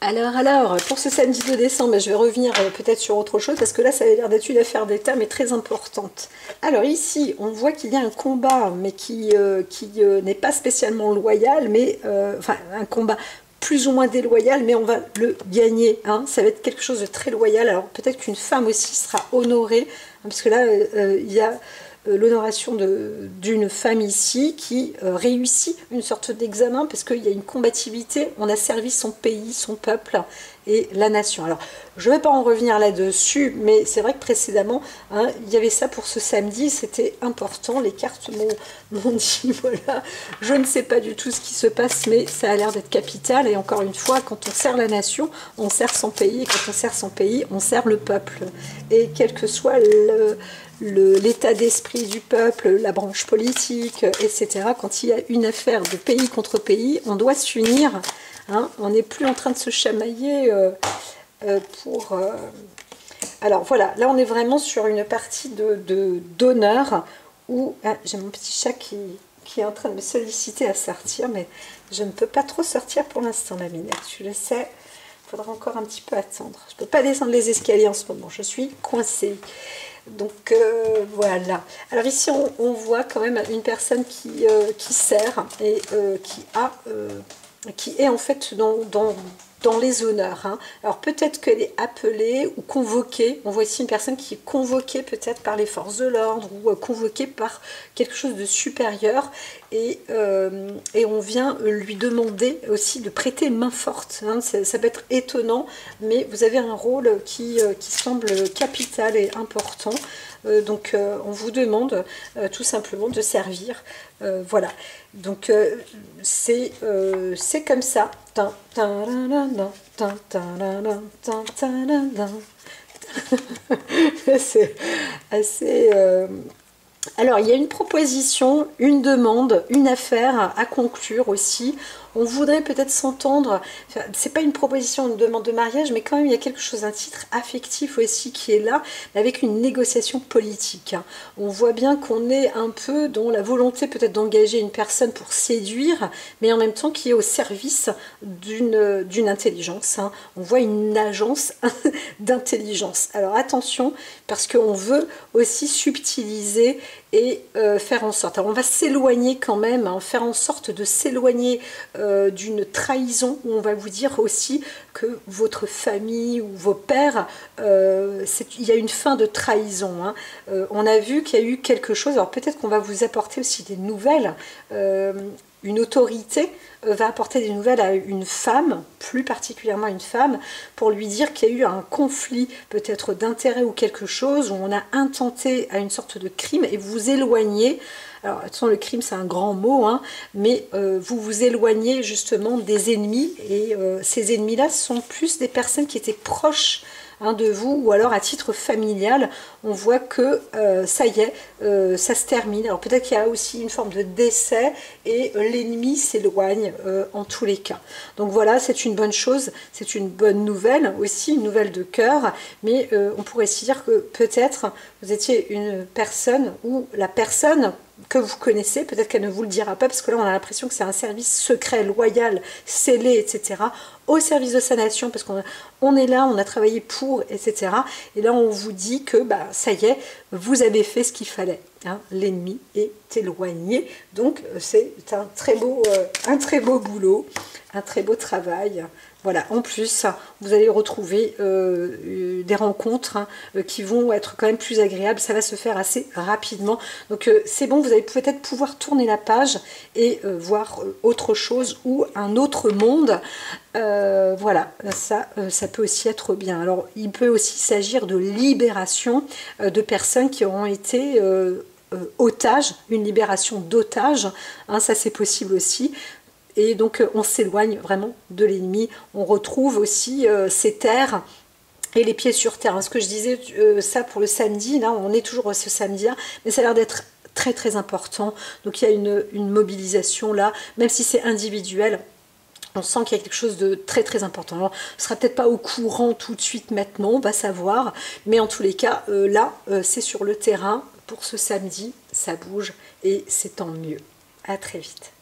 Alors, pour ce samedi 2 décembre, je vais revenir peut-être sur autre chose, parce que là, ça avait l'air d'être une affaire d'État, mais très importante. Alors ici, on voit qu'il y a un combat, mais qui n'est pas spécialement loyal, mais enfin, un combat plus ou moins déloyal, mais on va le gagner. Hein. Ça va être quelque chose de très loyal. Alors peut-être qu'une femme aussi sera honorée, hein, parce que là, il y a l'honoration d'une femme ici qui réussit une sorte d'examen parce qu'il y a une combativité, on a servi son pays, son peuple et la nation. Alors, je ne vais pas en revenir là-dessus, mais c'est vrai que précédemment, hein, il y avait ça pour ce samedi, c'était important, les cartes m'ont dit, voilà, je ne sais pas du tout ce qui se passe, mais ça a l'air d'être capital, et encore une fois, quand on sert la nation, on sert son pays, et quand on sert son pays, on sert le peuple. Et quel que soit l'état d'esprit du peuple, la branche politique, etc. Quand il y a une affaire de pays contre pays, on doit s'unir. Hein, on n'est plus en train de se chamailler pour... Alors voilà, là on est vraiment sur une partie d'honneur où... Ah, j'ai mon petit chat qui est en train de me solliciter à sortir, mais je ne peux pas trop sortir pour l'instant, la minette. Je le sais, il faudra encore un petit peu attendre. Je ne peux pas descendre les escaliers en ce moment, je suis coincée. Donc voilà. Alors ici on voit quand même une personne qui sert et qui est en fait dans les honneurs. Hein. Alors peut-être qu'elle est appelée ou convoquée. On voit ici une personne qui est convoquée peut-être par les forces de l'ordre ou convoquée par quelque chose de supérieur. Et on vient lui demander aussi de prêter main forte. Hein. Ça peut être étonnant, mais vous avez un rôle qui semble capital et important. Donc on vous demande tout simplement de servir. Voilà. Donc c'est comme ça. C'est assez... Alors, il y a une proposition, une demande, une affaire à conclure aussi. On voudrait peut-être s'entendre, enfin, c'est pas une proposition, une demande de mariage, mais quand même il y a quelque chose, un titre affectif aussi qui est là, avec une négociation politique. Hein. On voit bien qu'on est un peu dans la volonté peut-être d'engager une personne pour séduire, mais en même temps qui est au service d'une intelligence. Hein. On voit une agence d'intelligence. Alors attention, parce qu'on veut aussi subtiliser et faire en sorte, alors on va s'éloigner quand même, hein, faire en sorte de s'éloigner d'une trahison, où on va vous dire aussi que votre famille ou vos pères, il y a une fin de trahison. Hein. On a vu qu'il y a eu quelque chose, alors peut-être qu'on va vous apporter aussi des nouvelles, une autorité va apporter des nouvelles à une femme, plus particulièrement une femme, pour lui dire qu'il y a eu un conflit peut-être d'intérêt ou quelque chose, où on a intenté à une sorte de crime et vous vous éloignez. Alors, attention, le crime, c'est un grand mot, hein, mais vous vous éloignez justement des ennemis, et ces ennemis-là sont plus des personnes qui étaient proches de vous, ou alors à titre familial, on voit que ça y est, ça se termine. Alors peut-être qu'il y a aussi une forme de décès et l'ennemi s'éloigne en tous les cas. Donc voilà, c'est une bonne chose, c'est une bonne nouvelle, aussi une nouvelle de cœur, mais on pourrait se dire que peut-être vous étiez une personne, ou la personne que vous connaissez, peut-être qu'elle ne vous le dira pas, parce que là on a l'impression que c'est un service secret, loyal, scellé, etc., au service de sa nation, parce qu'on est là, on a travaillé pour, etc. Et là on vous dit que bah, ça y est, vous avez fait ce qu'il fallait. Hein, l'ennemi est éloigné, donc c'est un très beau boulot, un très beau travail. Voilà, en plus, vous allez retrouver des rencontres qui vont être quand même plus agréables. Ça va se faire assez rapidement. Donc c'est bon, vous allez peut-être pouvoir tourner la page et voir autre chose ou un autre monde. Voilà, ça peut aussi être bien. Alors, il peut aussi s'agir de libération de personnes qui auront été otages, une libération d'otages. Hein, ça, c'est possible aussi. Et donc on s'éloigne vraiment de l'ennemi, on retrouve aussi ces terres et les pieds sur terre. Ce que je disais, ça pour le samedi, là on est toujours ce samedi-là, mais ça a l'air d'être très très important. Donc il y a une mobilisation là, même si c'est individuel, on sent qu'il y a quelque chose de très très important. Alors, on ne sera peut-être pas au courant tout de suite maintenant, on va savoir, mais en tous les cas, là c'est sur le terrain, pour ce samedi, ça bouge et c'est tant mieux. À très vite.